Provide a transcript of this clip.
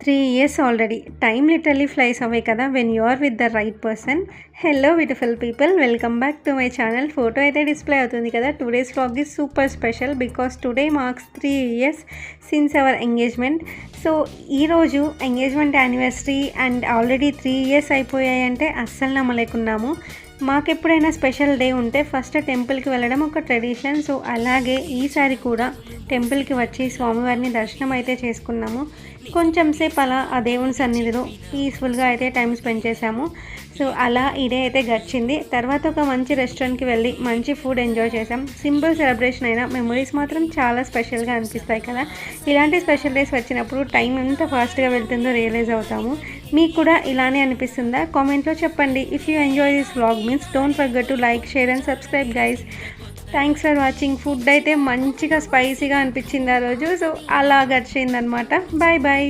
3 years already. Time literally flies away kada when you are with the right person. Hello beautiful people, welcome back to my channel. Photo aithe display avutundi kada. Today's vlog is super special because today marks 3 years since our engagement. So ee roju engagement anniversary and already 3 years అయిపోయాయంటే అస్సలు నమ్మలేకున్నాము. మాకు ఎప్పుడైనా special day ఉంటే first టెంపుల్కి వెళ్ళడం ఒక tradition. So అలాగే ఈసారి కూడా టెంపుల్కి వచ్చి స్వామివారిని దర్శనం అయితే చేసుకున్నాము. కొంచెం సేపు అలా ఆ దేవుని సన్నిధిలో పీస్ఫుల్గా అయితే టైం స్పెండ్ చేశాము. సో అలా ఈ డే అయితే గడిచింది. తర్వాత ఒక మంచి రెస్టారెంట్కి వెళ్ళి మంచి ఫుడ్ ఎంజాయ్ చేసాం. సింపుల్ సెలబ్రేషన్ అయినా మెమరీస్ మాత్రం చాలా స్పెషల్గా అనిపిస్తాయి కదా. ఇలాంటి స్పెషల్ డేస్ వచ్చినప్పుడు టైం ఎంత ఫాస్ట్గా వెళ్తుందో రియలైజ్ అవుతాము. మీకు కూడా ఇలానే అనిపిస్తుందా? కామెంట్లో చెప్పండి. If you enjoy this vlog means don't forget to like, share and subscribe guys. Thanks for watching. Food అయితే మంచిగా స్పైసీగా అనిపించింది ఆ రోజు. సో అలా గడిచిందనమాట. Bye bye.